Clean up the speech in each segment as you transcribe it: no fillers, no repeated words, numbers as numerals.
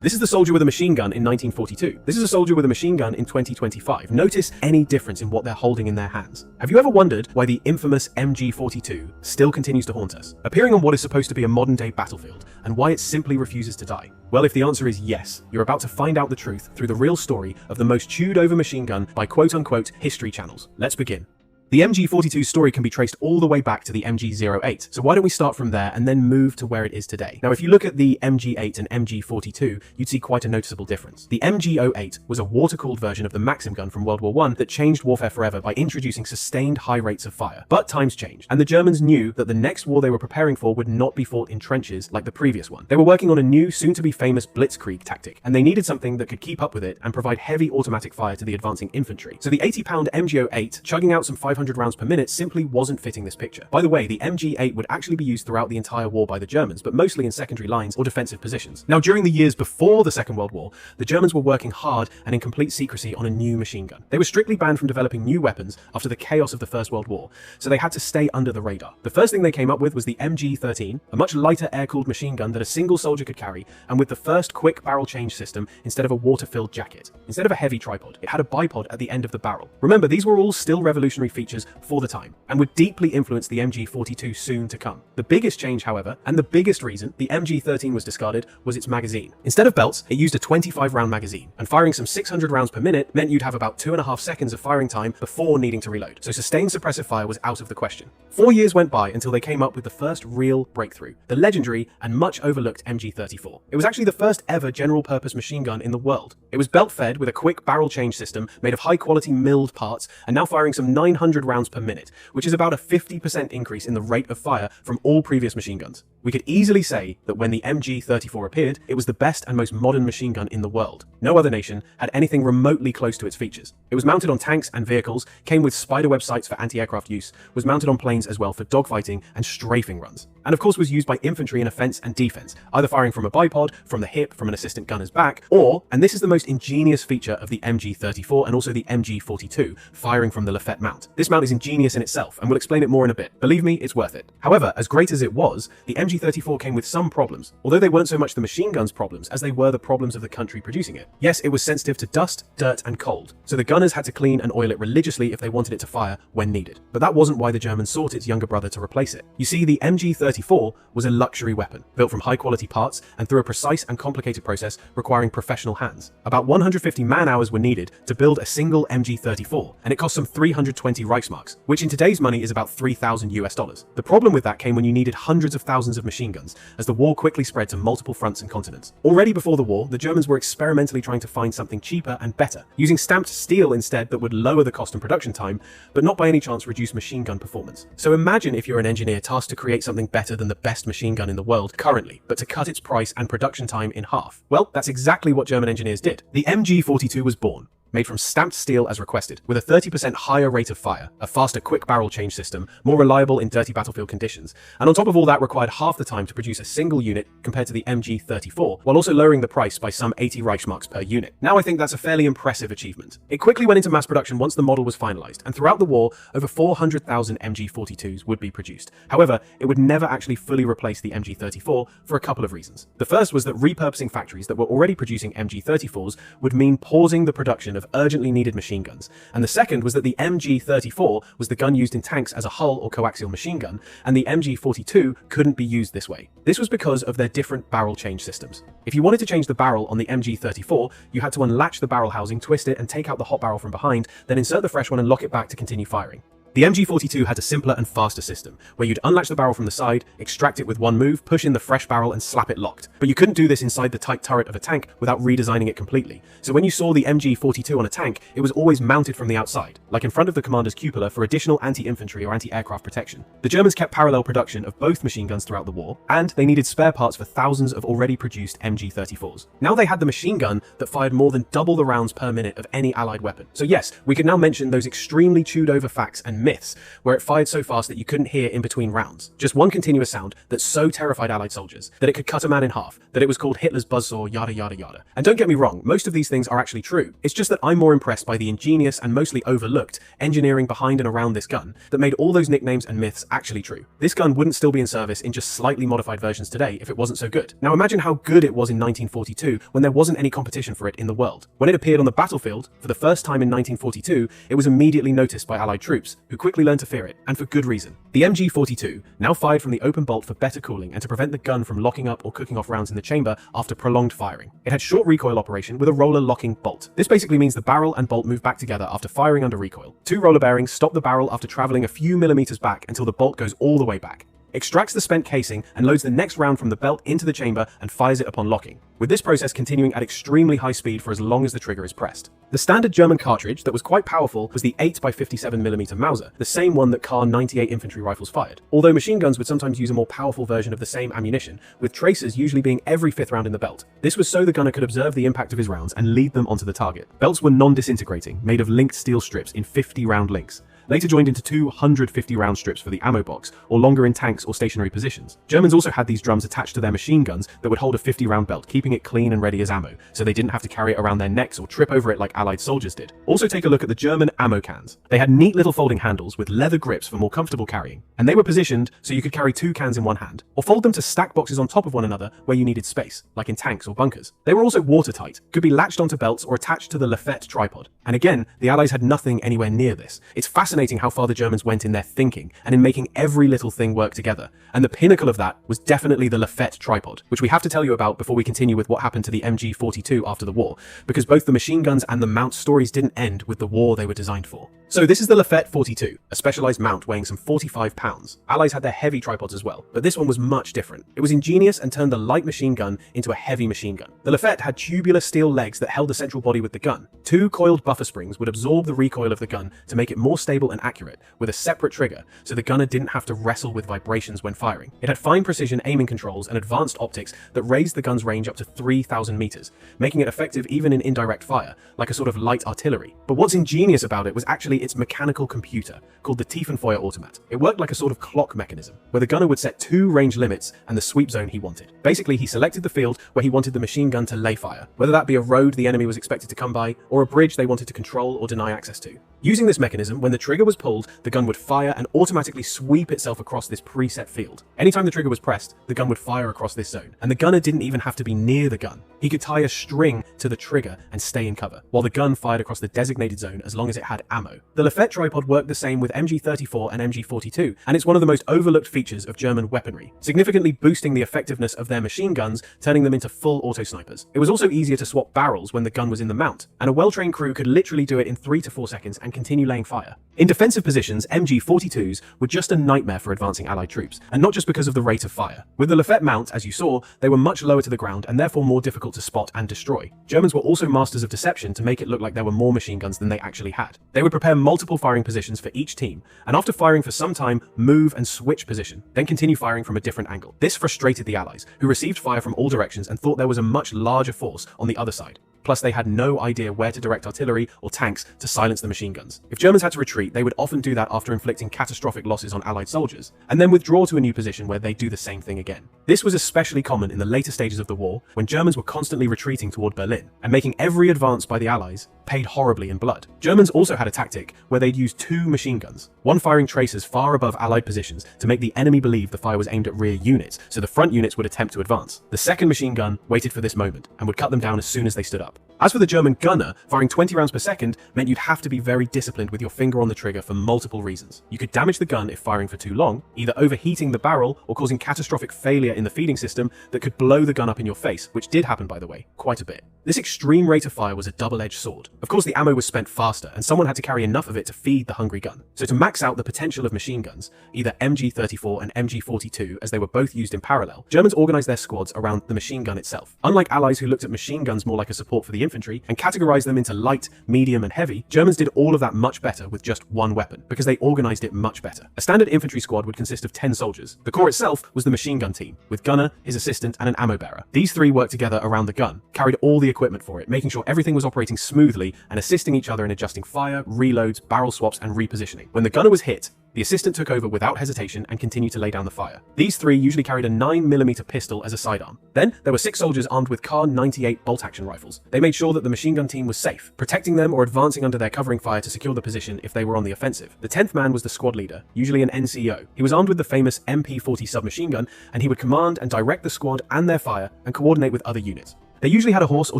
This is the soldier with a machine gun in 1942. This is a soldier with a machine gun in 2025. Notice any difference in what they're holding in their hands. Have you ever wondered why the infamous MG-42 still continues to haunt us, appearing on what is supposed to be a modern-day battlefield, and why it simply refuses to die? Well, if the answer is yes, you're about to find out the truth through the real story of the most chewed-over machine gun by quote-unquote history channels. Let's begin. The MG-42's story can be traced all the way back to the MG-08, so why don't we start from there and then move to where it is today. Now, if you look at the MG-8 and MG-42, you'd see quite a noticeable difference. The MG-08 was a water-cooled version of the Maxim gun from World War I that changed warfare forever by introducing sustained high rates of fire. But times changed, and the Germans knew that the next war they were preparing for would not be fought in trenches like the previous one. They were working on a new, soon-to-be famous blitzkrieg tactic, and they needed something that could keep up with it and provide heavy automatic fire to the advancing infantry. So the 80-pound MG-08, chugging out some 500 rounds per minute, simply wasn't fitting this picture. By the way, the MG-8 would actually be used throughout the entire war by the Germans, but mostly in secondary lines or defensive positions. Now, during the years before the Second World War, the Germans were working hard and in complete secrecy on a new machine gun. They were strictly banned from developing new weapons after the chaos of the First World War, so they had to stay under the radar. The first thing they came up with was the MG-13, a much lighter air-cooled machine gun that a single soldier could carry, and with the first quick barrel change system instead of a water-filled jacket. Instead of a heavy tripod, it had a bipod at the end of the barrel. Remember, these were all still revolutionary features for the time, and would deeply influence the MG-42 soon to come. The biggest change, however, and the biggest reason the MG-13 was discarded, was its magazine. Instead of belts, it used a 25-round magazine, and firing some 600 rounds per minute meant you'd have about 2.5 seconds of firing time before needing to reload, so sustained suppressive fire was out of the question. 4 years went by until they came up with the first real breakthrough, the legendary and much overlooked MG-34. It was actually the first ever general-purpose machine gun in the world. It was belt-fed with a quick barrel change system made of high-quality milled parts, and now firing some 900 rounds per minute, which is about a 50% increase in the rate of fire from all previous machine guns. We could easily say that when the MG-34 appeared, it was the best and most modern machine gun in the world. No other nation had anything remotely close to its features. It was mounted on tanks and vehicles, came with spiderweb sights for anti-aircraft use, was mounted on planes as well for dogfighting and strafing runs, and of course was used by infantry in offense and defense, either firing from a bipod, from the hip, from an assistant gunner's back, or, and this is the most ingenious feature of the MG-34 and also the MG-42, firing from the Lafette mount. This mount is ingenious in itself, and we'll explain it more in a bit. Believe me, it's worth it. However, as great as it was, the MG-34 came with some problems, although they weren't so much the machine gun's problems as they were the problems of the country producing it. Yes, it was sensitive to dust, dirt, and cold, so the gunners had to clean and oil it religiously if they wanted it to fire when needed. But that wasn't why the Germans sought its younger brother to replace it. You see, the MG-34 was a luxury weapon, built from high-quality parts and through a precise and complicated process requiring professional hands. About 150 man-hours were needed to build a single MG-34, and it cost some 320 Reichsmarks, which in today's money is about 3,000 US dollars. The problem with that came when you needed hundreds of thousands of machine guns, as the war quickly spread to multiple fronts and continents. Already before the war, the Germans were experimentally trying to find something cheaper and better, using stamped steel instead that would lower the cost and production time, but not by any chance reduce machine gun performance. So imagine if you're an engineer tasked to create something better than the best machine gun in the world currently, but to cut its price and production time in half. Well, that's exactly what German engineers did. The MG-42 was born, made from stamped steel as requested, with a 30% higher rate of fire, a faster quick barrel change system, more reliable in dirty battlefield conditions, and on top of all that required half the time to produce a single unit compared to the MG-34, while also lowering the price by some 80 Reichsmarks per unit. Now I think that's a fairly impressive achievement. It quickly went into mass production once the model was finalized, and throughout the war, over 400,000 MG-42s would be produced. However, it would never actually fully replace the MG-34 for a couple of reasons. The first was that repurposing factories that were already producing MG-34s would mean pausing the production of urgently needed machine guns, and the second was that the MG-34 was the gun used in tanks as a hull or coaxial machine gun, and the MG-42 couldn't be used this way. This was because of their different barrel change systems. If you wanted to change the barrel on the MG-34, you had to unlatch the barrel housing, twist it, and take out the hot barrel from behind, then insert the fresh one and lock it back to continue firing. The MG-42 had a simpler and faster system, where you'd unlatch the barrel from the side, extract it with one move, push in the fresh barrel and slap it locked. But you couldn't do this inside the tight turret of a tank without redesigning it completely. So when you saw the MG-42 on a tank, it was always mounted from the outside, like in front of the commander's cupola for additional anti-infantry or anti-aircraft protection. The Germans kept parallel production of both machine guns throughout the war, and they needed spare parts for thousands of already produced MG-34s. Now they had the machine gun that fired more than double the rounds per minute of any allied weapon. So yes, we can now mention those extremely chewed over facts and and myths, where it fired so fast that you couldn't hear in between rounds. Just one continuous sound that so terrified Allied soldiers that it could cut a man in half, that it was called Hitler's buzzsaw, yada yada yada. And don't get me wrong, most of these things are actually true. It's just that I'm more impressed by the ingenious and mostly overlooked engineering behind and around this gun that made all those nicknames and myths actually true. This gun wouldn't still be in service in just slightly modified versions today if it wasn't so good. Now imagine how good it was in 1942 when there wasn't any competition for it in the world. When it appeared on the battlefield for the first time in 1942, it was immediately noticed by Allied troops, who quickly learned to fear it, and for good reason. The MG-42 now fired from the open bolt for better cooling and to prevent the gun from locking up or cooking off rounds in the chamber after prolonged firing. It had short recoil operation with a roller locking bolt. This basically means the barrel and bolt move back together after firing under recoil. Two roller bearings stop the barrel after traveling a few millimeters back until the bolt goes all the way back, extracts the spent casing and loads the next round from the belt into the chamber and fires it upon locking, with this process continuing at extremely high speed for as long as the trigger is pressed. The standard German cartridge that was quite powerful was the 8x57mm Mauser, the same one that Kar 98 infantry rifles fired, although machine guns would sometimes use a more powerful version of the same ammunition, with tracers usually being every fifth round in the belt. This was so the gunner could observe the impact of his rounds and lead them onto the target. Belts were non-disintegrating, made of linked steel strips in 50-round links, later joined into 250-round strips for the ammo box, or longer in tanks or stationary positions. Germans also had these drums attached to their machine guns that would hold a 50-round belt, keeping it clean and ready as ammo, so they didn't have to carry it around their necks or trip over it like Allied soldiers did. Also take a look at the German ammo cans. They had neat little folding handles with leather grips for more comfortable carrying, and they were positioned so you could carry two cans in one hand, or fold them to stack boxes on top of one another where you needed space, like in tanks or bunkers. They were also watertight, could be latched onto belts or attached to the Lafette tripod. And again, the Allies had nothing anywhere near this. It's fascinating how far the Germans went in their thinking and in making every little thing work together. And the pinnacle of that was definitely the Lafette tripod, which we have to tell you about before we continue with what happened to the MG-42 after the war, because both the machine guns and the mount stories didn't end with the war they were designed for. So this is the Lafette 42, a specialized mount weighing some 45 pounds. Allies had their heavy tripods as well, but this one was much different. It was ingenious and turned the light machine gun into a heavy machine gun. The Lafette had tubular steel legs that held the central body with the gun. Two coiled buffer springs would absorb the recoil of the gun to make it more stable and accurate, with a separate trigger, so the gunner didn't have to wrestle with vibrations when firing. It had fine precision aiming controls and advanced optics that raised the gun's range up to 3,000 meters, making it effective even in indirect fire, like a sort of light artillery. But what's ingenious about it was actually its mechanical computer, called the Tiefenfeuer Automat. It worked like a sort of clock mechanism, where the gunner would set two range limits and the sweep zone he wanted. Basically, he selected the field where he wanted the machine gun to lay fire, whether that be a road the enemy was expected to come by, or a bridge they wanted to control or deny access to. Using this mechanism, when the trigger was pulled, the gun would fire and automatically sweep itself across this preset field. Anytime the trigger was pressed, the gun would fire across this zone, and the gunner didn't even have to be near the gun. He could tie a string to the trigger and stay in cover, while the gun fired across the designated zone as long as it had ammo. The Lafette tripod worked the same with MG-34 and MG-42, and it's one of the most overlooked features of German weaponry, significantly boosting the effectiveness of their machine guns, turning them into full auto snipers. It was also easier to swap barrels when the gun was in the mount, and a well-trained crew could literally do it in 3 to 4 seconds and continue laying fire. In defensive positions, MG-42s were just a nightmare for advancing Allied troops, and not just because of the rate of fire. With the Lafette mount, as you saw, they were much lower to the ground and therefore more difficult to spot and destroy. Germans were also masters of deception to make it look like there were more machine guns than they actually had. They would prepare multiple firing positions for each team, and after firing for some time, move and switch position, then continue firing from a different angle. This frustrated the Allies, who received fire from all directions and thought there was a much larger force on the other side. Plus, they had no idea where to direct artillery or tanks to silence the machine guns. If Germans had to retreat, they would often do that after inflicting catastrophic losses on Allied soldiers, and then withdraw to a new position where they'd do the same thing again. This was especially common in the later stages of the war, when Germans were constantly retreating toward Berlin, and making every advance by the Allies paid horribly in blood. Germans also had a tactic where they'd use two machine guns, one firing tracers far above Allied positions to make the enemy believe the fire was aimed at rear units, so the front units would attempt to advance. The second machine gun waited for this moment, and would cut them down as soon as they stood up. As for the German gunner, firing 20 rounds per second meant you'd have to be very disciplined with your finger on the trigger for multiple reasons. You could damage the gun if firing for too long, either overheating the barrel or causing catastrophic failure in the feeding system that could blow the gun up in your face, which did happen, by the way, quite a bit. This extreme rate of fire was a double-edged sword. Of course, the ammo was spent faster, and someone had to carry enough of it to feed the hungry gun. So to max out the potential of machine guns, either MG-34 and MG-42, as they were both used in parallel, Germans organized their squads around the machine gun itself. Unlike Allies who looked at machine guns more like a support for the infantry, and categorized them into light, medium, and heavy, Germans did all of that much better with just one weapon, because they organized it much better. A standard infantry squad would consist of 10 soldiers. The corps itself was the machine gun team, with gunner, his assistant, and an ammo bearer. These three worked together around the gun, carried all the equipment for it, making sure everything was operating smoothly and assisting each other in adjusting fire, reloads, barrel swaps, and repositioning. When the gunner was hit, the assistant took over without hesitation and continued to lay down the fire. These three usually carried a 9mm pistol as a sidearm. Then, there were 6 soldiers armed with Kar 98 bolt-action rifles. They made sure that the machine gun team was safe, protecting them or advancing under their covering fire to secure the position if they were on the offensive. The 10th man was the squad leader, usually an NCO. He was armed with the famous MP-40 submachine gun, and he would command and direct the squad and their fire and coordinate with other units. They usually had a horse or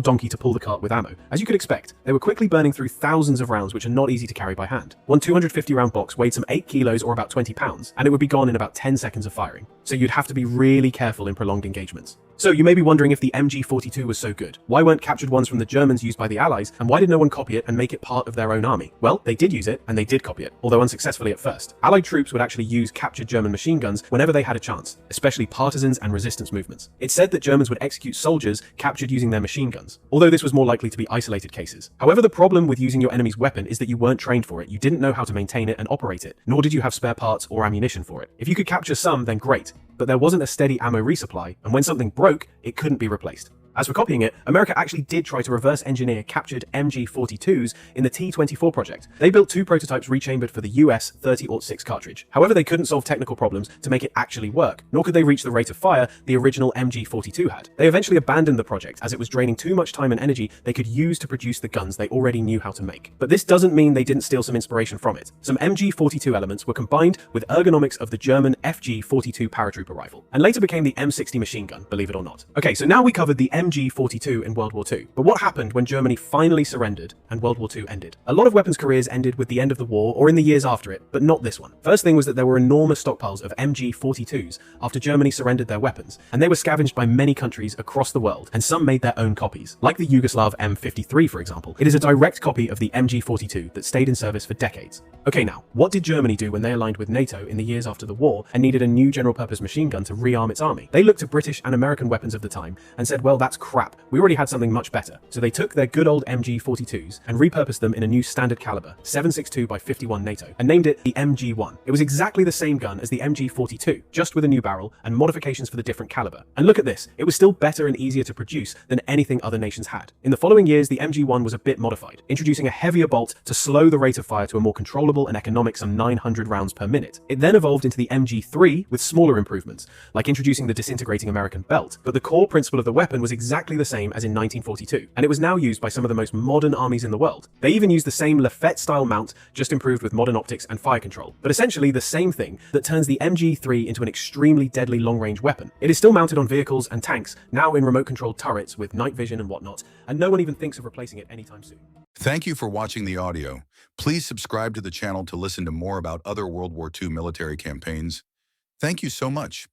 donkey to pull the cart with ammo. As you could expect, they were quickly burning through thousands of rounds which are not easy to carry by hand. One 250-round box weighed some 8 kilos or about 20 pounds, and it would be gone in about 10 seconds of firing. So you'd have to be really careful in prolonged engagements. So you may be wondering if the MG-42 was so good. Why weren't captured ones from the Germans used by the Allies, and why did no one copy it and make it part of their own army? Well, they did use it, and they did copy it, although unsuccessfully at first. Allied troops would actually use captured German machine guns whenever they had a chance, especially partisans and resistance movements. It's said that Germans would execute soldiers captured using their machine guns, although this was more likely to be isolated cases. However, the problem with using your enemy's weapon is that you weren't trained for it, you didn't know how to maintain it and operate it, nor did you have spare parts or ammunition for it. If you could capture some, then great, but there wasn't a steady ammo resupply, and when something broke, it couldn't be replaced. As for copying it, America actually did try to reverse engineer captured MG-42’s in the T-24 project. They built 2 prototypes rechambered for the US 30-06 cartridge. However, they couldn't solve technical problems to make it actually work, nor could they reach the rate of fire the original MG-42 had. They eventually abandoned the project as it was draining too much time and energy they could use to produce the guns they already knew how to make. But this doesn't mean they didn't steal some inspiration from it. Some MG-42 elements were combined with ergonomics of the German FG-42 paratrooper rifle, and later became the M60 machine gun, believe it or not. Okay, so now we covered the MG-42 in World War II. But what happened when Germany finally surrendered and World War II ended? A lot of weapons careers ended with the end of the war or in the years after it, but not this one. First thing was that there were enormous stockpiles of MG-42’s after Germany surrendered their weapons, and they were scavenged by many countries across the world, and some made their own copies. Like the Yugoslav M53, for example. It is a direct copy of the MG-42 that stayed in service for decades. Okay, now, what did Germany do when they aligned with NATO in the years after the war and needed a new general-purpose machine gun to rearm its army? They looked to British and American weapons of the time and said, well, that's crap. We already had something much better. So they took their good old MG-42’s and repurposed them in a new standard caliber, 7.62 by 51 NATO, and named it the MG-1. It was exactly the same gun as the MG-42, just with a new barrel and modifications for the different caliber. And look at this, it was still better and easier to produce than anything other nations had. In the following years, the MG-1 was a bit modified, introducing a heavier bolt to slow the rate of fire to a more controllable and economic some 900 rounds per minute. It then evolved into the MG-3 with smaller improvements, like introducing the disintegrating American belt, but the core principle of the weapon was exactly the same as in 1942, and it was now used by some of the most modern armies in the world. They even used the same Lafette-style mount, just improved with modern optics and fire control, but essentially the same thing that turns the MG-3 into an extremely deadly long-range weapon. It is still mounted on vehicles and tanks, now in remote-controlled turrets with night vision and whatnot, and no one even thinks of replacing it anytime soon. Thank you for watching the audio. Please subscribe to the channel to listen to more about other World War II military campaigns. Thank you so much.